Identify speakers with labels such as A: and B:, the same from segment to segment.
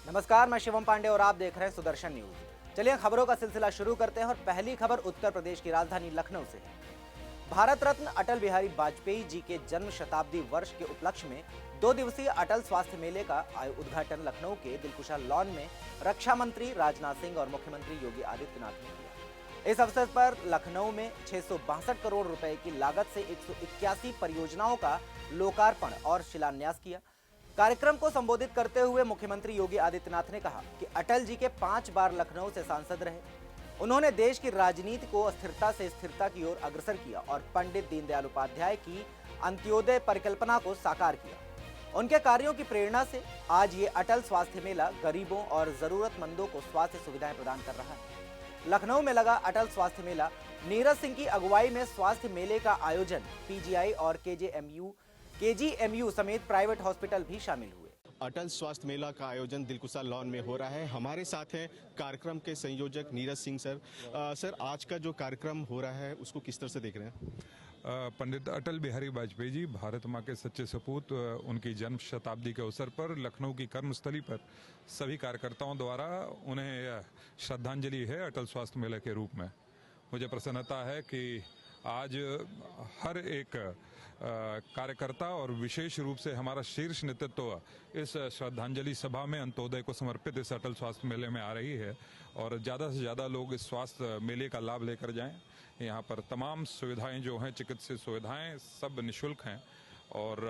A: नमस्कार, मैं शिवम पांडे और आप देख रहे हैं सुदर्शन न्यूज। चलिए खबरों का सिलसिला शुरू करते हैं और पहली खबर उत्तर प्रदेश की राजधानी लखनऊ से है। भारत रत्न अटल बिहारी वाजपेयी जी के जन्म शताब्दी वर्ष के उपलक्ष्य में 2 दिवसीय अटल स्वास्थ्य मेले का उद्घाटन लखनऊ के दिलकुशा लॉन में रक्षा मंत्री राजनाथ सिंह और मुख्यमंत्री योगी आदित्यनाथ ने किया। इस अवसर पर लखनऊ में 662 करोड़ रुपए की लागत से 181 परियोजनाओं का लोकार्पण और शिलान्यास किया। कार्यक्रम को संबोधित करते हुए मुख्यमंत्री योगी आदित्यनाथ ने कहा कि अटल जी के 5 बार लखनऊ से सांसद रहे। उन्होंने देश की राजनीति को अस्थिरता से स्थिरता की ओर अग्रसर किया और पंडित दीनदयाल उपाध्याय की अंत्योदय परिकल्पना को साकार किया। उनके कार्यों की प्रेरणा से आज ये अटल स्वास्थ्य मेला गरीबों और जरूरतमंदों को स्वास्थ्य सुविधाएं प्रदान कर रहा है। लखनऊ में लगा अटल स्वास्थ्य मेला, नीरज सिंह की अगुवाई में स्वास्थ्य मेले का आयोजन पीजीआई और केजीएमयू समेत प्राइवेट हॉस्पिटल भी शामिल हुए।
B: अटल स्वास्थ्य मेला का आयोजन दिलकुशा लॉन में हो रहा है। हमारे साथ हैं कार्यक्रम के संयोजक नीरज सिंह सर। सर, आज का जो कार्यक्रम हो रहा है उसको किस तरह से देख रहे हैं?
C: पंडित अटल बिहारी वाजपेयी जी भारत माँ के सच्चे सपूत, उनकी जन्म शताब्दी के अवसर पर लखनऊ की कर्मस्थली पर सभी कार्यकर्ताओं द्वारा उन्हें श्रद्धांजलि है अटल स्वास्थ्य मेले के रूप में। मुझे प्रसन्नता है कि आज हर एक कार्यकर्ता और विशेष रूप से हमारा शीर्ष नेतृत्व इस श्रद्धांजलि सभा में अंत्योदय को समर्पित इस अटल स्वास्थ्य मेले में आ रही है और ज़्यादा से ज़्यादा लोग इस स्वास्थ्य मेले का लाभ लेकर जाएं। यहाँ पर तमाम सुविधाएं जो हैं, चिकित्सीय सुविधाएं सब निःशुल्क हैं और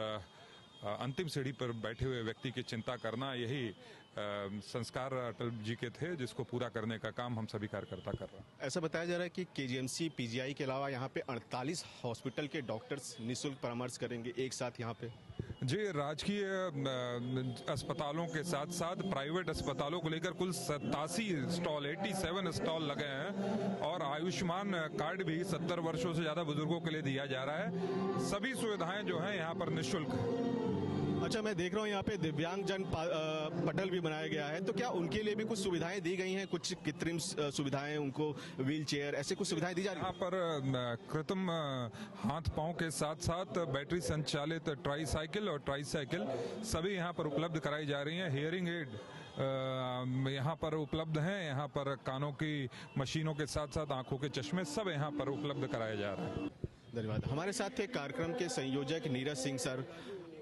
C: अंतिम सीढ़ी पर बैठे हुए व्यक्ति की चिंता करना, यही संस्कार अटल जी के थे जिसको पूरा करने का काम हम सभी कार्यकर्ता कर रहे हैं। ऐसा बताया जा रहा है कि केजीएमसी पीजीआई के अलावा यहाँ पे 48 हॉस्पिटल के डॉक्टर्स निःशुल्क परामर्श करेंगे एक साथ यहाँ पे। जी, राजकीय अस्पतालों के साथ साथ प्राइवेट अस्पतालों को लेकर कुल 87 स्टॉल लगे हैं और आयुष्मान कार्ड भी 70 वर्षों से ज्यादा बुजुर्गों के लिए दिया जा रहा है। सभी सुविधाएं जो हैं यहाँ पर निःशुल्क। अच्छा, मैं देख रहा हूँ यहाँ पे दिव्यांग जन पटल भी बनाया गया है, तो क्या उनके लिए भी कुछ सुविधाएं दी गई हैं? कुछ कृत्रिम सुविधाएं, उनको व्हील चेयर, ऐसे कुछ सुविधाएं दी जा रही हैं? यहाँ पर कृत्रिम हाथ पांव के साथ साथ बैटरी संचालित ट्राईसाइकिल और ट्राईसाइकिल सभी यहाँ पर उपलब्ध कराई जा रही हैं। हियरिंग एड यहाँ पर उपलब्ध हैं। यहाँ पर कानों की मशीनों के साथ साथ आंखों के चश्मे सब यहाँ पर उपलब्ध कराए जा रहे हैं। धन्यवाद। हमारे साथ थे कार्यक्रम के संयोजक नीरज सिंह सर।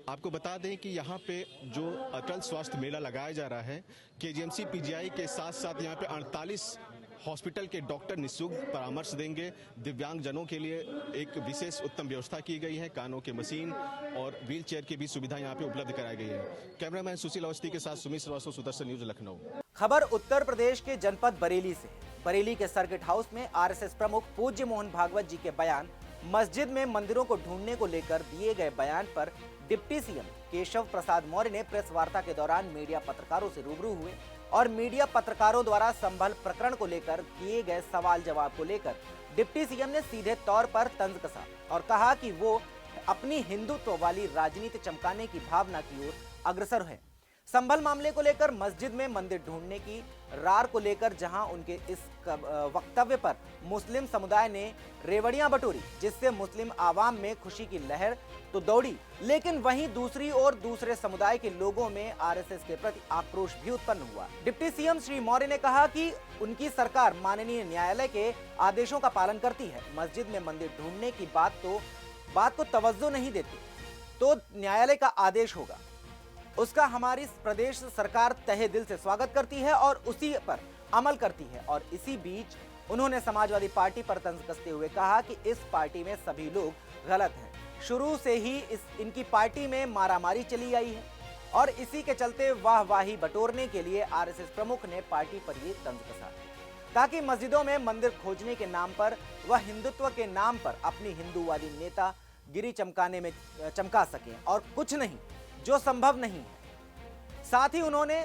C: आपको बता दें कि यहाँ पे जो अटल स्वास्थ्य मेला लगाया जा रहा है, केजीएमसी पीजीआई के साथ साथ यहाँ पे 48 हॉस्पिटल के डॉक्टर निःशुल्क परामर्श देंगे। दिव्यांग जनों के लिए एक विशेष उत्तम व्यवस्था की गई है। कानों के मशीन और व्हील चेयर की भी सुविधा यहाँ पे उपलब्ध कराई गई है। कैमरामैन सुशील अवस्थी के साथ सुमित श्रीवास्तव, सुदर्शन न्यूज, लखनऊ।
A: खबर उत्तर प्रदेश के जनपद बरेली से। बरेली के सर्किट हाउस में आरएसएस प्रमुख पूज्य मोहन भागवत जी के बयान, मस्जिद में मंदिरों को ढूंढने को लेकर दिए गए बयान पर डिप्टी सीएम केशव प्रसाद मौर्य ने प्रेस वार्ता के दौरान मीडिया पत्रकारों से रूबरू हुए और मीडिया पत्रकारों द्वारा संभल प्रकरण को लेकर किए गए सवाल जवाब को लेकर डिप्टी सीएम ने सीधे तौर पर तंज कसा और कहा कि वो अपनी हिंदुत्व वाली राजनीति चमकाने की भावना की ओर अग्रसर है। संभल मामले को लेकर मस्जिद में मंदिर ढूंढने की रार को लेकर जहां उनके इस वक्तव्य पर मुस्लिम समुदाय ने रेवड़ियां बटोरी, जिससे मुस्लिम आवाम में खुशी की लहर तो दौड़ी, लेकिन वहीं दूसरी ओर दूसरे समुदाय के लोगों में आरएसएस के प्रति आक्रोश भी उत्पन्न हुआ। डिप्टी सीएम श्री मौर्य ने कहा कि उनकी सरकार माननीय न्यायालय के आदेशों का पालन करती है। मस्जिद में मंदिर ढूंढने की बात को तवज्जो नहीं देती तो न्यायालय का आदेश होगा, उसका हमारी प्रदेश सरकार तहे दिल से स्वागत करती है और उसी पर अमल करती है। और इसी बीच उन्होंने समाजवादी पार्टी पर तंज कसते हुए कहा कि इस पार्टी में सभी लोग गलत हैं। शुरू से ही इनकी पार्टी में मारामारी चली आई है और इसी के चलते वाहवाही बटोरने के लिए आरएसएस प्रमुख ने पार्टी पर ये तंज कसा ताकि मस्जिदों में मंदिर खोजने के नाम पर वह हिंदुत्व के नाम पर अपनी हिंदूवादी नेता गिरी चमका सकें और कुछ नहीं जो संभव नहीं है। साथ ही उन्होंने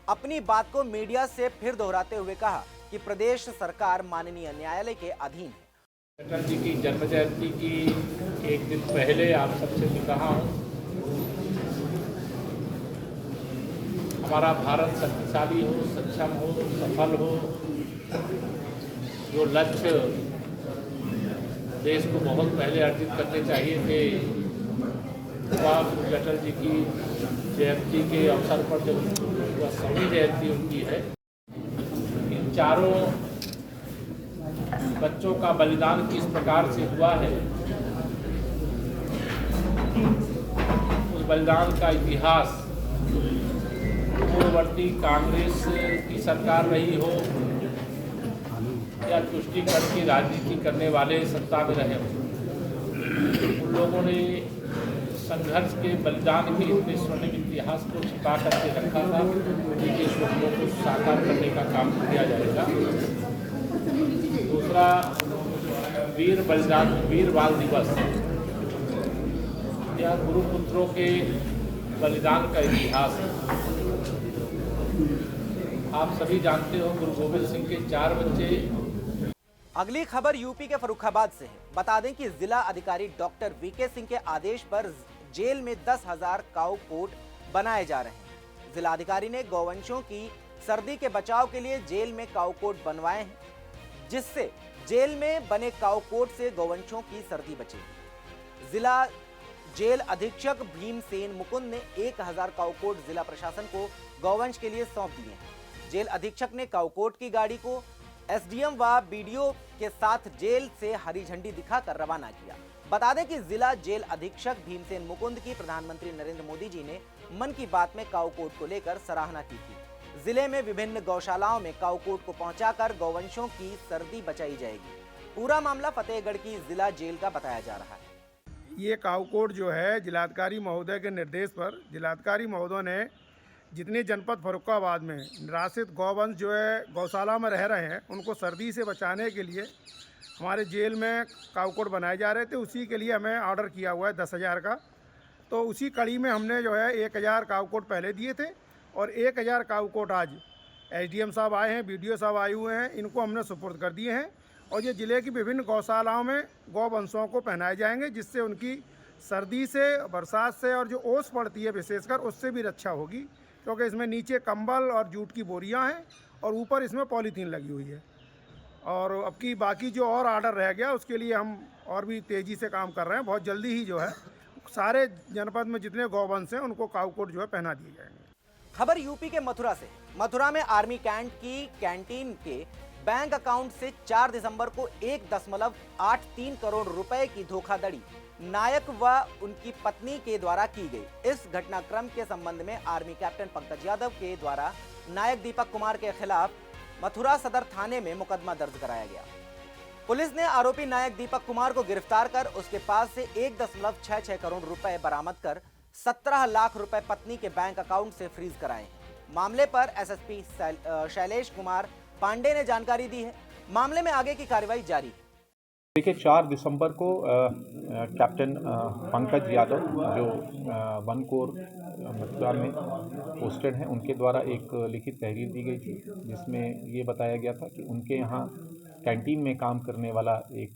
A: अपनी बात को मीडिया से फिर दोहराते हुए कहा कि प्रदेश सरकार माननीय न्यायालय के अधीन है।
D: अटल जी की जन्म जयंती की एक दिन पहले आप सबसे भी कहा हूँ, हमारा भारत शक्तिशाली हो, सक्षम हो, सफल हो, जो लक्ष्य देश को बहुत पहले अर्जित करने चाहिए थे, वह अटल जी की जयंती के अवसर पर जब वह सभी जयंती उनकी है। इन चारों बच्चों का बलिदान किस प्रकार से हुआ है, उस बलिदान का इतिहास पूर्ववर्ती कांग्रेस की सरकार रही हो या तुष्टीकरण की राजनीति करने वाले सत्ता में रहे हो, उन लोगों ने संघर्ष के बलिदान के इतने स्वर्णिम इतिहास को छिपा करके रखा था। उनके स्वप्नों को साकार करने का काम किया जाएगा। दूसरा, वीर बाल दिवस, यह गुरुपुत्रों के बलिदान का इतिहास है। आप सभी जानते हो गुरु गोविंद सिंह के 4 बच्चे।
A: अगली खबर यूपी के फर्रुखाबाद से है। बता दें कि जिला अधिकारी डॉक्टर वीके सिंह के आदेश पर जेल में 10,000 काऊ कोट बनाए जा रहे हैं। जिला अधिकारी ने गौवंशों की सर्दी के बचाव के लिए जेल में काऊ कोट बनवाए हैं, जिससे जेल में बने काऊ कोट से गौवंशों की सर्दी बचेगी। जिला जेल अधीक्षक भीमसेन मुकुंद ने 1000 काउकोट जिला प्रशासन को गौवंश के लिए सौंप दिए हैं। जेल अधीक्षक ने काउकोट की गाड़ी को एसडीएम व बीडीओ के साथ जेल से हरी झंडी दिखाकर रवाना किया। बता दें कि जिला जेल अधीक्षक भीमसेन मुकुंद की प्रधानमंत्री नरेंद्र मोदी जी ने मन की बात में काउकोट को लेकर सराहना की थी। जिले में विभिन्न गौशालाओं में काउकोट को पहुंचाकर गौवंशों की सर्दी बचाई जाएगी। पूरा मामला फतेहगढ़ की जिला जेल का बताया जा रहा है।
E: ये काउकोट जो है जिलाधिकारी महोदय के निर्देश पर जिलाधिकारी महोदय ने जितने जनपद फर्रुखाबाद में निराश्रित गौवंश जो है गौशाला में रह रहे हैं उनको सर्दी से बचाने के लिए हमारे जेल में काउकोट बनाए जा रहे थे। उसी के लिए हमें ऑर्डर किया हुआ है 10,000 का। तो उसी कड़ी में हमने जो है 1,000 काउकोट पहले दिए थे और 1,000 काउकोट आज एसडीएम साहब आए हैं, बीडीओ साहब आए हुए हैं, इनको हमने सुपुर्द कर दिए हैं। और ये ज़िले की विभिन्न गौशालाओं में गौवंशों को पहनाए जाएंगे, जिससे उनकी सर्दी से, बरसात से और जो ओस पड़ती है विशेषकर उससे भी रक्षा होगी, क्योंकि इसमें नीचे कंबल और जूट की बोरियां हैं और ऊपर इसमें पॉलीथीन लगी हुई है। और अब की बाकी जो और ऑर्डर रह गया उसके लिए हम और भी तेज़ी से काम कर रहे हैं। बहुत जल्दी ही जो है सारे जनपद में जितने गौवंश हैं उनको काउकोट जो है पहना दिए जाएंगे।
A: खबर यूपी के मथुरा से। मथुरा में आर्मी कैंट की कैंटीन के बैंक अकाउंट से 4 दिसंबर को 1.83 करोड़ रुपए की धोखाधड़ी नायक व उनकी पत्नी के द्वारा की गई। इस घटनाक्रम के संबंध में आर्मी कैप्टन पंकज यादव के द्वारा नायक दीपक कुमार के खिलाफ मथुरा सदर थाने में मुकदमा दर्ज कराया गया। पुलिस ने आरोपी नायक दीपक कुमार को गिरफ्तार कर उसके पास से 1.66 करोड़ रुपए बरामद कर 17 लाख रुपए पत्नी के बैंक अकाउंट से फ्रीज कराए हैं। मामले पर एसएसपी शैलेश कुमार पांडे ने जानकारी दी है। मामले में आगे की कार्रवाई जारी है।
F: देखिए 4 दिसंबर को कैप्टन पंकज यादव जो वन कोर मथुरा में पोस्टेड हैं, उनके द्वारा एक लिखित तहरीर दी गई थी, जिसमें ये बताया गया था कि उनके यहाँ कैंटीन में काम करने वाला एक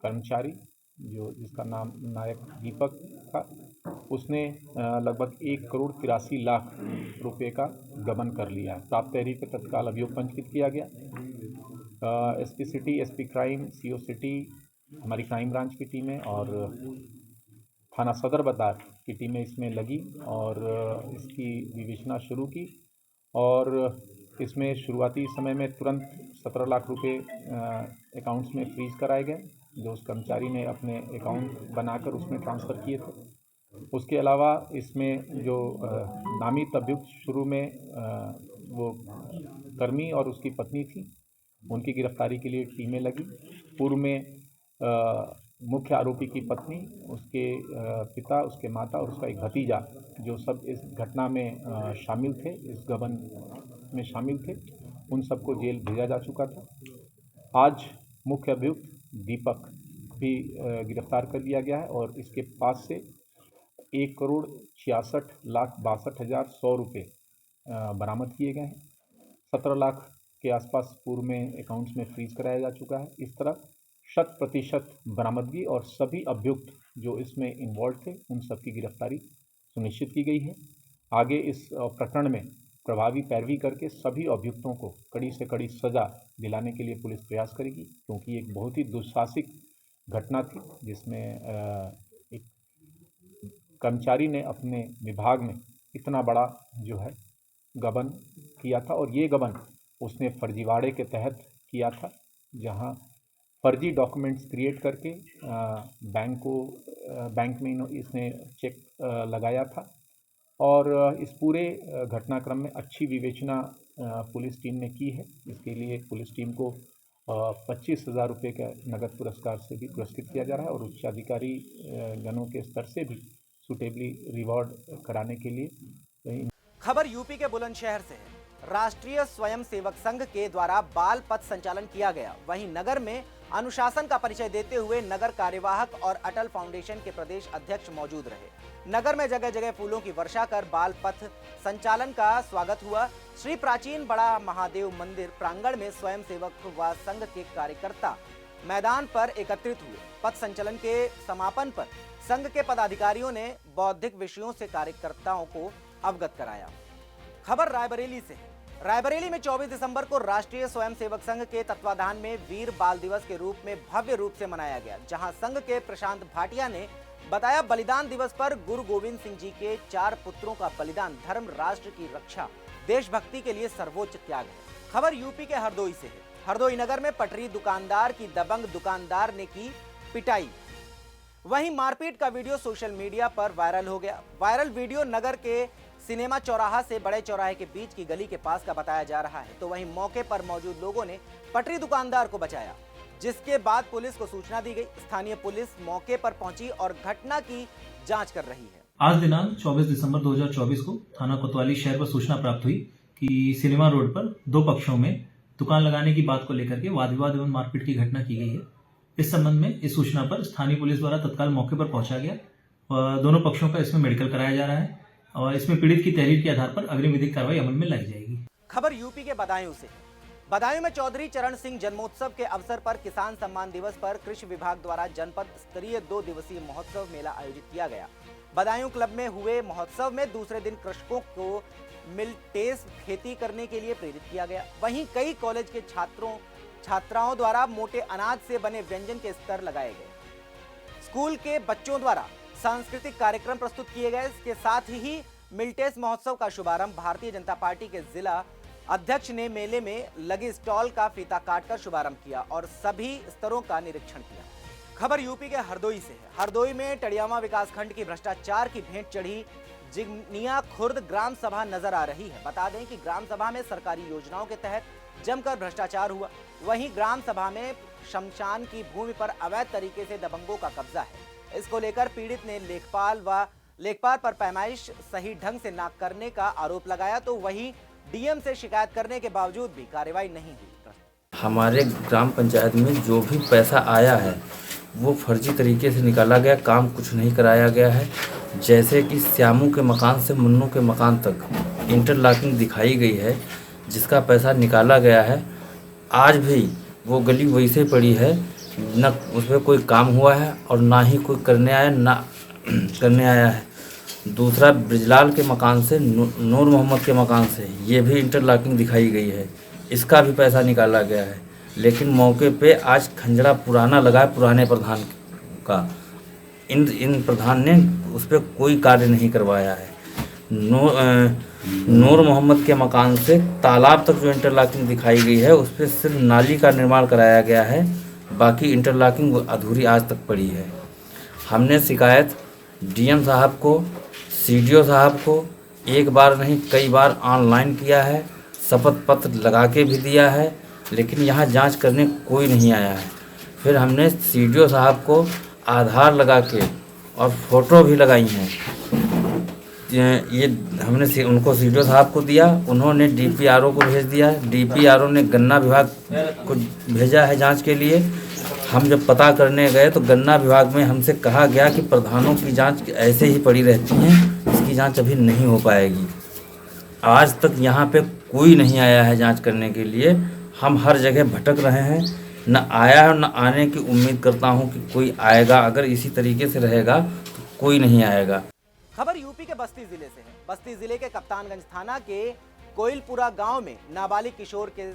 F: कर्मचारी जिसका नाम नायक दीपक था, उसने लगभग 1,83,00,000 रुपये का गबन कर लिया है। प्राप्त तहरीर पर तत्काल अभियोग पंजीकृत किया गया। SP city, SP crime, CO city, हमारी क्राइम ब्रांच की टीमें और थाना सदर बदार की टीमें इसमें लगी और इसकी विवेचना शुरू की। और इसमें शुरुआती समय में तुरंत 17 लाख रुपए अकाउंट्स में फ्रीज कराए गए, जो उस कर्मचारी ने अपने अकाउंट बनाकर उसमें ट्रांसफ़र किए थे। उसके अलावा इसमें जो नामित अभियुक्त शुरू में वो कर्मी और उसकी पत्नी थी, उनकी गिरफ्तारी के लिए टीमें लगी। पूर्व में मुख्य आरोपी की पत्नी, उसके पिता, उसके माता और उसका एक भतीजा, जो सब इस घटना में शामिल थे, इस गबन में शामिल थे, उन सबको जेल भेजा जा चुका था। आज मुख्य अभियुक्त दीपक भी गिरफ्तार कर लिया गया है और इसके पास से 1,66,62,100 रुपये बरामद किए गए हैं। 17 लाख के आसपास पूर्व में अकाउंट्स में फ्रीज कराया जा चुका है। इस तरह 100% बरामदगी और सभी अभियुक्त जो इसमें इन्वॉल्व थे, उन सब की गिरफ्तारी सुनिश्चित की गई है। आगे इस प्रकरण में प्रभावी पैरवी करके सभी अभियुक्तों को कड़ी से कड़ी सज़ा दिलाने के लिए पुलिस प्रयास करेगी, क्योंकि एक बहुत ही दुस्साहसिक घटना थी, जिसमें एक कर्मचारी ने अपने विभाग में इतना बड़ा जो है गबन किया था। और ये गबन उसने फर्जीवाड़े के तहत किया था, जहां फर्जी डॉक्यूमेंट्स क्रिएट करके बैंक में इसने चेक लगाया था। और इस पूरे घटनाक्रम में अच्छी विवेचना पुलिस टीम ने की है। इसके लिए पुलिस टीम को 25,000 रुपये का नगद पुरस्कार से भी पुरस्कृत किया जा रहा है और उच्चाधिकारी गणों के स्तर से भी सुटेबली रिवॉर्ड कराने के लिए।
A: खबर यूपी के बुलंदशहर से है। राष्ट्रीय स्वयंसेवक संघ के द्वारा बाल पथ संचालन किया गया। वहीं नगर में अनुशासन का परिचय देते हुए नगर कार्यवाहक और अटल फाउंडेशन के प्रदेश अध्यक्ष मौजूद रहे। नगर में जगह जगह फूलों की वर्षा कर बाल पथ संचालन का स्वागत हुआ। श्री प्राचीन बड़ा महादेव मंदिर प्रांगण में स्वयंसेवक व संघ के कार्यकर्ता मैदान पर एकत्रित हुए। पथ संचालन के समापन पर संघ के पदाधिकारियों ने बौद्धिक विषयों से कार्यकर्ताओं को अवगत कराया। खबर रायबरेली से है। रायबरेली में 24 दिसंबर को राष्ट्रीय स्वयंसेवक संघ के तत्वाधान में वीर बाल दिवस के रूप में भव्य रूप से मनाया गया, जहां संघ के प्रशांत भाटिया ने बताया, बलिदान दिवस पर गुरु गोविंद सिंह जी के 4 पुत्रों का बलिदान धर्म, राष्ट्र की रक्षा, देशभक्ति के लिए सर्वोच्च त्याग है। खबर यूपी के हरदोई से है। हरदोई नगर में पटरी दुकानदार की दबंग दुकानदार ने की पिटाई। वहीं मारपीट का वीडियो सोशल मीडिया पर वायरल हो गया। वायरल वीडियो नगर के सिनेमा चौराहा से बड़े चौराहे के बीच की गली के पास का बताया जा रहा है। तो वहीं मौके पर मौजूद लोगों ने पटरी दुकानदार को बचाया, जिसके बाद पुलिस को सूचना दी गई। स्थानीय पुलिस मौके पर पहुंची और घटना की जांच कर रही है।
G: आज दिनांक 24 दिसंबर 2024 को थाना कोतवाली शहर पर सूचना प्राप्त हुई कि सिनेमा रोड पर 2 पक्षों में दुकान लगाने की बात को लेकर के वाद विवाद एवं मारपीट की घटना की गई है। इस संबंध में इस सूचना पर स्थानीय पुलिस द्वारा तत्काल मौके पर पहुंचा गया और दोनों पक्षों का इसमें मेडिकल कराया जा रहा है और इसमें पीड़ित की तहरीर के आधार पर अग्रिम विधिक कार्रवाई अमल में लाई जाएगी।
A: खबर यूपी के बदायूं से। बदायूं में चौधरी चरण सिंह जन्मोत्सव के अवसर पर किसान सम्मान दिवस पर कृषि विभाग द्वारा जनपद स्तरीय 2 दिवसीय महोत्सव मेला आयोजित किया गया। बदायूं क्लब में हुए महोत्सव में दूसरे दिन कृषकों को मिलटेस खेती करने के लिए प्रेरित किया गया। वहीं कई कॉलेज के छात्राओं द्वारा मोटे अनाज से बने व्यंजन के स्तर लगाए गए। स्कूल के बच्चों द्वारा सांस्कृतिक कार्यक्रम प्रस्तुत किए गए। इसके साथ ही मिलटेस महोत्सव का शुभारंभ भारतीय जनता पार्टी के जिला अध्यक्ष ने मेले में लगे स्टॉल का फीता काटकर शुभारंभ किया और सभी स्तरों का निरीक्षण किया। खबर यूपी के हरदोई से है। हरदोई में टड़ियामा विकासखंड की भ्रष्टाचार की भेंट चढ़ी जिगनिया खुर्द ग्राम सभा नजर आ रही है। बता दें कि ग्राम सभा में सरकारी योजनाओं के तहत जमकर भ्रष्टाचार हुआ। वहीं ग्राम सभा में शमशान की भूमि पर अवैध तरीके से दबंगों का कब्जा है। इसको लेकर पीड़ित ने लेखपाल पर पैमाइश सही ढंग से न करने का आरोप लगाया, तो वहीं डीएम से शिकायत करने के बावजूद भी कार्रवाई नहीं हुई।
H: हमारे ग्राम पंचायत में जो भी पैसा आया है वो फर्जी तरीके से निकाला गया, काम कुछ नहीं कराया गया है। जैसे कि श्यामू के मकान से मुन्नू के मकान तक इंटरलॉकिंग दिखाई गई है, जिसका पैसा निकाला गया है। आज भी वो गली वैसे पड़ी है, न उसमें कोई काम हुआ है और ना ही कोई करने आया है। दूसरा ब्रिजलाल के मकान से नूर मोहम्मद के मकान से ये भी इंटरलॉकिंग दिखाई गई है, इसका भी पैसा निकाला गया है। लेकिन मौके पे आज खंजड़ा पुराना लगा है पुराने प्रधान का। इन प्रधान ने उस पर कोई कार्य नहीं करवाया है। नूर मोहम्मद के मकान से तालाब तक जो इंटरलॉकिंग दिखाई गई है उस पर सिर्फ नाली का निर्माण कराया गया है, बाकी इंटरलॉकिंग अधूरी आज तक पड़ी है। हमने शिकायत डीएम साहब को, सीडीओ साहब को एक बार नहीं कई बार ऑनलाइन किया है, शपथ पत्र लगा के भी दिया है, लेकिन यहाँ जांच करने कोई नहीं आया है। फिर हमने सीडीओ साहब को आधार लगा के और फोटो भी लगाई हैं। ये हमने उनको सीडीओ साहब को दिया, उन्होंने डीपीआरओ को भेज दिया। डीपीआरओ ने गन्ना विभाग को भेजा है जांच के लिए। हम जब पता करने गए तो गन्ना विभाग में हमसे कहा गया कि प्रधानों की जांच ऐसे ही पड़ी रहती हैं, इसकी जांच अभी नहीं हो पाएगी। आज तक यहाँ पे कोई नहीं आया है जांच करने के लिए। हम हर जगह भटक रहे हैं, न आया है न आने की उम्मीद करता हूँ कि कोई आएगा। अगर इसी तरीके से रहेगा तो कोई नहीं आएगा।
A: खबर यूपी के बस्ती जिले से है। बस्ती जिले के कप्तानगंज थाना के कोइलपुरा गांव में नाबालिग किशोर के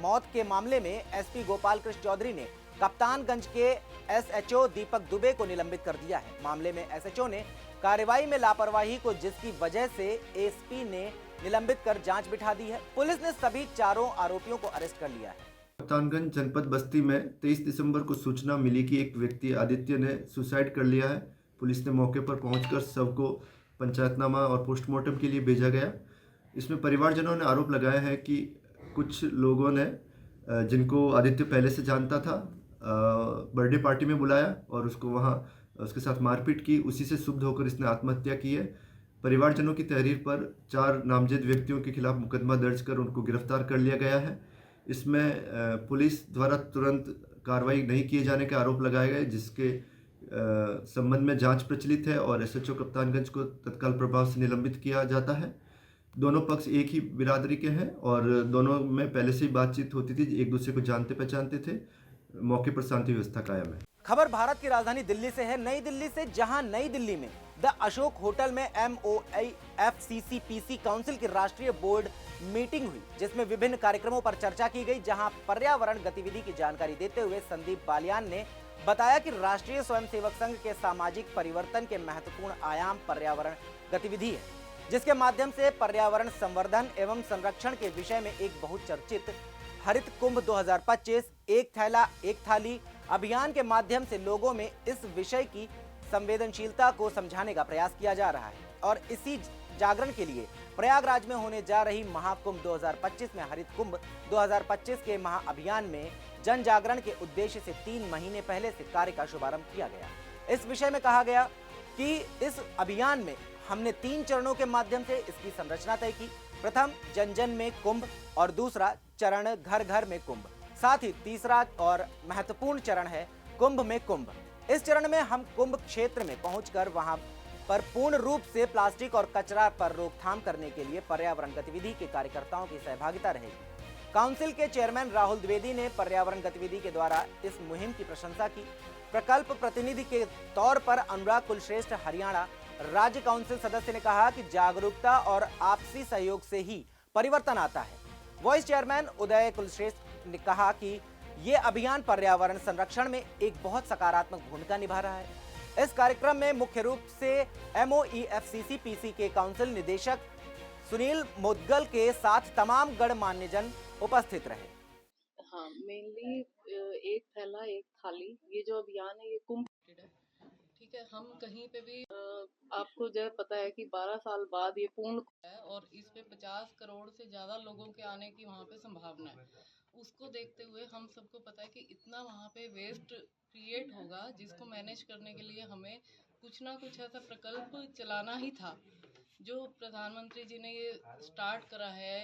A: मौत के मामले में एसपी गोपाल कृष्ण चौधरी ने कप्तानगंज के एसएचओ दीपक दुबे को निलंबित कर दिया है। मामले में एसएचओ ने कार्रवाई में लापरवाही को जिसकी वजह से एसपी ने निलंबित कर जांच बिठा दी है। पुलिस ने सभी चारों आरोपियों को अरेस्ट कर लिया है।
I: कप्तानगंज जनपद बस्ती में 23 दिसंबर को सूचना मिली कि एक व्यक्ति आदित्य ने सुसाइड कर लिया है। पुलिस ने मौके पर पहुंचकर शव को पंचायतनामा और पोस्टमार्टम के लिए भेजा गया। इसमें परिवारजनों ने आरोप लगाया है कि कुछ लोगों ने जिनको आदित्य पहले से जानता था बर्थडे पार्टी में बुलाया और उसको वहां उसके साथ मारपीट की। उसी से क्षुब्ध होकर इसने आत्महत्या की है। परिवारजनों की तहरीर पर 4 नामजद व्यक्तियों के खिलाफ मुकदमा दर्ज कर उनको गिरफ्तार कर लिया गया है। इसमें पुलिस द्वारा तुरंत कार्रवाई नहीं किए जाने के आरोप लगाए गए, जिसके संबंध में जांच प्रचलित है और एसएचओ कप्तानगंज को तत्काल प्रभाव से निलंबित किया जाता है। दोनों पक्ष एक ही बिरादरी के हैं और दोनों में पहले से ही बातचीत होती थी, एक दूसरे को जानते पहचानते थे। मौके पर शांति व्यवस्था कायम है।
A: खबर भारत की राजधानी दिल्ली से है, नई दिल्ली से, जहां नई दिल्ली में द अशोक होटल में MOIFCCPC काउंसिल की राष्ट्रीय बोर्ड मीटिंग हुई, जिसमें विभिन्न कार्यक्रमों पर चर्चा की गई। जहां पर्यावरण गतिविधि की जानकारी देते हुए संदीप बालियान ने बताया कि राष्ट्रीय स्वयंसेवक संघ के सामाजिक परिवर्तन के महत्वपूर्ण आयाम पर्यावरण गतिविधि है, जिसके माध्यम से पर्यावरण संवर्धन एवं संरक्षण के विषय में एक बहुचर्चित हरित कुंभ 2025 एक थैला एक थाली अभियान के माध्यम से लोगों में इस विषय की संवेदनशीलता को समझाने का प्रयास किया जा रहा है। और इसी जागरण के लिए प्रयागराज में होने जा रही महाकुंभ 2025 में हरित कुंभ 2025 के महाअभियान में जन जागरण के उद्देश्य से 3 महीने पहले से कार्य का शुभारंभ किया गया। इस विषय में कहा गया कि इस अभियान में हमने 3 चरणों के माध्यम से इसकी संरचना तय की। प्रथम जन जन में कुंभ और दूसरा चरण घर घर में कुंभ, साथ ही तीसरा और महत्वपूर्ण चरण है कुंभ में कुंभ। इस चरण में हम कुंभ क्षेत्र में पहुंचकर वहां पर पूर्ण रूप से प्लास्टिक और कचरा पर रोकथाम करने के लिए पर्यावरण गतिविधि के कार्यकर्ताओं की सहभागिता रहेगी। काउंसिल के चेयरमैन राहुल द्विवेदी ने पर्यावरण गतिविधि के द्वारा इस मुहिम की प्रशंसा की। प्रकल्प प्रतिनिधि के तौर पर अनुराग कुलश्रेष्ठ हरियाणा राज्य काउंसिल सदस्य ने कहा कि जागरूकता और आपसी सहयोग से ही परिवर्तन आता है। वाइस चेयरमैन उदय कुलश्रेष्ठ ने कहा कि ये अभियान पर्यावरण संरक्षण में एक बहुत सकारात्मक भूमिका निभा रहा है। इस कार्यक्रम में मुख्य रूप से MOIFCCPC के काउंसिल निदेशक सुनील मुदगल के साथ तमाम गणमान्यजन उपस्थित रहे।
J: हाँ, मेनली एक थैला एक थाली, ये जो अभियान है ये कुंभ है, ठीक है। हम कहीं पे भी आपको जो पता है कि 12 साल बाद ये पूर्ण है और इस पे 50 करोड़ से ज्यादा लोगों के आने की वहाँ पे संभावना है। उसको देखते हुए हम सबको पता है कि इतना वहाँ पे वेस्ट क्रिएट होगा, जिसको मैनेज करने के लिए हमें कुछ ना कुछ ऐसा प्रकल्प चलाना ही था। जो प्रधानमंत्री जी ने ये स्टार्ट करा है,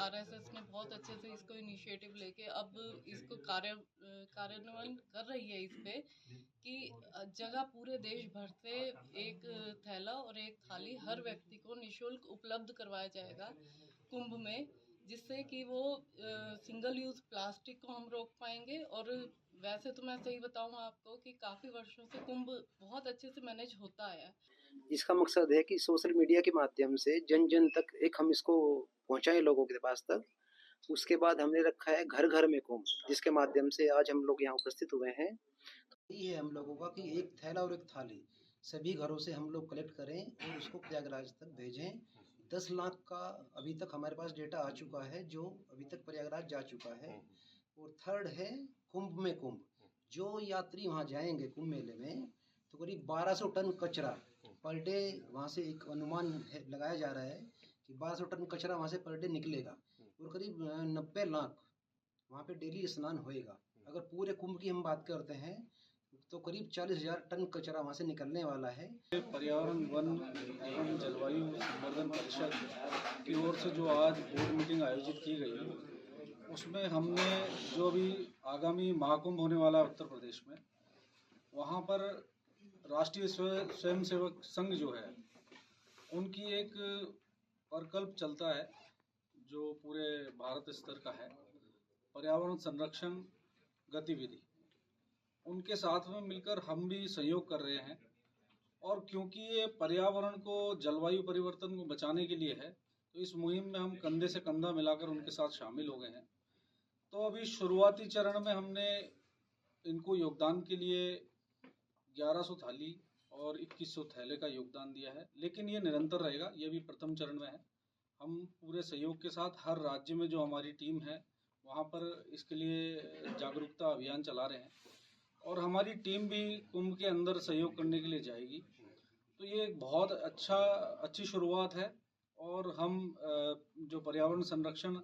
J: RSS ने बहुत अच्छे से इसको इनिशिएटिव लेके अब इसको कार्यान्वयन कर रही है इस पे कि जगह पूरे देश भर से एक थैला और एक थाली हर व्यक्ति को निःशुल्क उपलब्ध करवाया जाएगा कुंभ में, जिससे कि वो सिंगल यूज प्लास्टिक को हम रोक पाएंगे। और वैसे तो मैं सही बताऊं आपको कि काफ़ी वर्षों से कुंभ बहुत अच्छे से मैनेज होता है।
K: इसका मकसद है कि सोशल मीडिया के माध्यम से जन जन तक एक हम इसको पहुंचाएं लोगों के पास तक। उसके बाद हमने रखा है घर घर में कुंभ, जिसके माध्यम से आज हम लोग यहाँ उपस्थित हुए हैं।
L: ये है हम लोगों का कि एक थैला और एक थाली सभी घरों से हम लोग कलेक्ट करें और उसको प्रयागराज तक भेजें। 10 लाख का अभी तक हमारे पास डेटा आ चुका है जो अभी तक प्रयागराज जा चुका है। और थर्ड है कुंभ में कुंभ, जो यात्री वहाँ जाएंगे कुंभ मेले में तो करीब 1200 टन कचरा पर डे वहाँ से एक अनुमान लगाया जा रहा है कि 1200 टन कचरा वहाँ से पर डे निकलेगा और करीब 90 लाख वहाँ पे डेली स्नान होएगा। अगर पूरे कुंभ की हम बात करते हैं तो करीब 40,000 टन कचरा वहाँ से निकलने वाला है।
M: पर्यावरण वन एवं जलवायु संवर्धन परिषद की ओर से जो आज बोर्ड मीटिंग आयोजित की गई, उसमें हमने जो अभी आगामी महाकुंभ होने वाला है उत्तर प्रदेश में, वहाँ पर राष्ट्रीय स्वयंसेवक संघ जो है उनकी एक प्रकल्प चलता है जो पूरे भारत स्तर का है, पर्यावरण संरक्षण गतिविधि। उनके साथ में मिलकर हम भी सहयोग कर रहे हैं और क्योंकि ये पर्यावरण को, जलवायु परिवर्तन को बचाने के लिए है, तो इस मुहिम में हम कंधे से कंधा मिलाकर उनके साथ शामिल हो गए हैं। तो अभी शुरुआती चरण में हमने इनको योगदान के लिए 1100 थाली और 2100 थैले का योगदान दिया है। लेकिन ये निरंतर रहेगा, ये भी प्रथम चरण में है। हम पूरे सहयोग के साथ हर राज्य में जो हमारी टीम है वहाँ पर इसके लिए जागरूकता अभियान चला रहे हैं और हमारी टीम भी कुंभ के अंदर सहयोग करने के लिए जाएगी। तो ये एक बहुत अच्छी शुरुआत है और हम जो पर्यावरण संरक्षण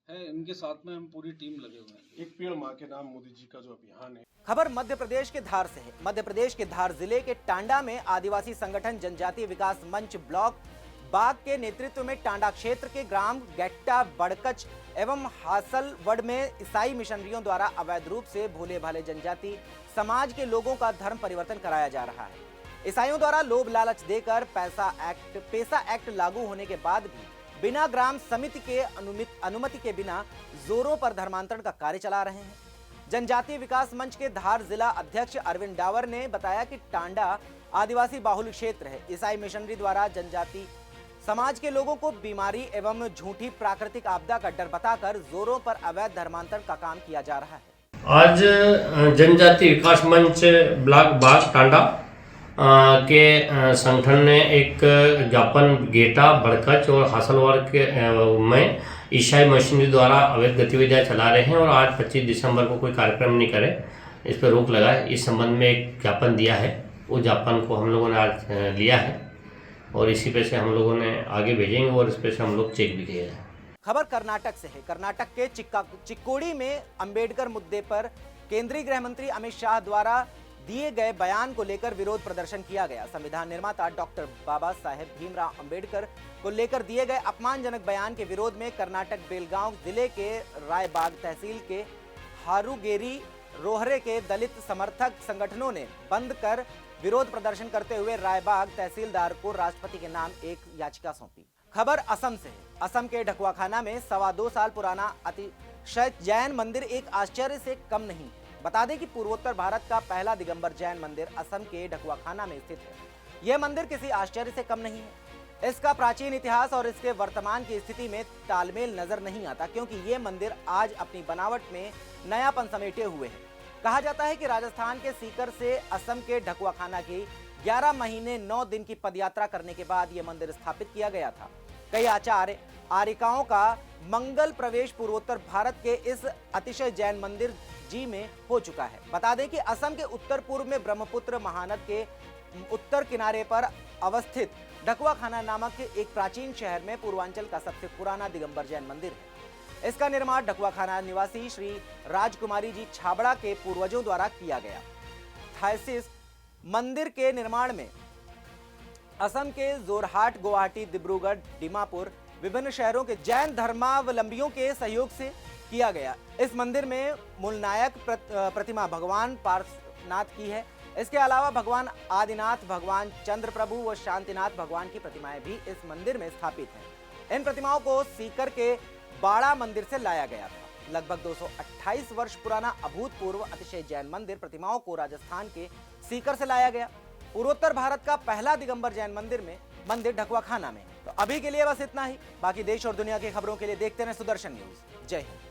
M: है इनके साथ में हम पूरी टीम लगे हुए हैं।
N: एक पेड़ माँ के नाम मोदी जी का जो अभियान है।
A: खबर मध्य प्रदेश के धार से है। मध्य प्रदेश के धार जिले के टांडा में आदिवासी संगठन जनजातीय विकास मंच ब्लॉक बाग के नेतृत्व में टांडा क्षेत्र के ग्राम गट्टा, बड़कच एवं हासलवड़ में ईसाई मिशनरियों द्वारा अवैध रूप से भोले भाले जनजाति समाज के लोगों का धर्म परिवर्तन कराया जा रहा है। ईसाइयों द्वारा लोभ लालच देकर पेसा एक्ट लागू होने के बाद भी बिना ग्राम समिति के अनुमति के बिना जोरों पर धर्मांतरण का कार्य चला रहे हैं। जनजातीय विकास मंच के धार जिला अध्यक्ष अरविंद डावर ने बताया कि टांडा आदिवासी बाहुल क्षेत्र है। ईसाई मिशनरी द्वारा जनजाति समाज के लोगों को बीमारी एवं झूठी प्राकृतिक आपदा का डर बताकर जोरों पर अवैध धर्मांतरण का काम किया जा रहा है।
O: आज जनजातीय विकास मंच ब्लॉक बाग टांडा के संगठन ने एक ज्ञापन गेटा, बड़कच और हासलवाड़ के में ईसाई मिशनरी द्वारा अवैध गतिविधियां चला रहे हैं और आज 25 दिसंबर को कोई कार्यक्रम नहीं करे, इस पर रोक लगाए, इस संबंध में एक ज्ञापन दिया है। उस ज्ञापन को हम लोगों ने आज लिया है और इसी पे से हम लोगों ने आगे भेजेंगे और इस पे से हम लोग चेक भी किए हैं।
A: खबर कर्नाटक से है। कर्नाटक के चिक्कोड़ी में अंबेडकर मुद्दे पर केंद्रीय गृह मंत्री अमित शाह द्वारा दिए गए बयान को लेकर विरोध प्रदर्शन किया गया। संविधान निर्माता डॉक्टर बाबा साहेब भीमराव अंबेडकर को लेकर दिए गए अपमानजनक बयान के विरोध में कर्नाटक बेलगांव जिले के रायबाग तहसील के हारूगेरी रोहरे के दलित समर्थक संगठनों ने बंद कर विरोध प्रदर्शन करते हुए रायबाग तहसीलदार को राष्ट्रपति के नाम एक याचिका सौंपी। खबर असम से है। असम के ढकुआखाना में 2.25 साल पुराना अतिशय जैन मंदिर एक आश्चर्य से कम नहीं। बता दें कि पूर्वोत्तर भारत का पहला दिगंबर जैन मंदिर असम के ढकुआखाना में स्थित है। यह मंदिर किसी आश्चर्य से कम नहीं है। इसका प्राचीन इतिहास और इसके वर्तमान की स्थिति में तालमेल नजर नहीं आता, क्योंकि ये मंदिर आज अपनी बनावट में नयापन समेटे हुए है। कहा जाता है कि राजस्थान के सीकर से असम के ढकुआखाना की 11 महीने 9 दिन की पदयात्रा करने के बाद यह मंदिर स्थापित किया गया था। कई आचार्य आर्यिकाओं का मंगल प्रवेश पूर्वोत्तर भारत के इस अतिशय जैन मंदिर जी में हो चुका है। बता दें कि असम के उत्तर पूर्व में ब्रह्मपुत्र महानद के उत्तर किनारे पर अवस्थित ढकुआखाना नामक एक प्राचीन शहर में पूर्वांचल का सबसे पुराना दिगंबर जैन मंदिर है। इसका निर्माण ढकुआखाना निवासी श्री राजकुमारी जी छाबड़ा के पूर्वजों द्वारा किया गया। थाइसिस मंदिर के निर्माण में असम के जोरहाट, गुवाहाटी, डिब्रूगढ़, दीमापुर विभिन्न शहरों के जैन धर्मावलंबियों के सहयोग से किया गया। इस मंदिर में मूलनायक प्रतिमा भगवान पार्श्वनाथ की है। इसके अलावा भगवान आदिनाथ, भगवान चंद्र प्रभु व शांतिनाथ भगवान की प्रतिमाएं भी इस मंदिर में स्थापित हैं। इन प्रतिमाओं को सीकर के बाड़ा मंदिर से लाया गया था। लगभग 228 वर्ष पुराना अभूतपूर्व अतिशय जैन मंदिर प्रतिमाओं को राजस्थान के सीकर से लाया गया। पूर्वोत्तर भारत का पहला दिगंबर जैन मंदिर ढकुआखाना में। तो अभी के लिए बस इतना ही। बाकी देश और दुनिया की खबरों के लिए देखते रहें सुदर्शन न्यूज। जय हिंद।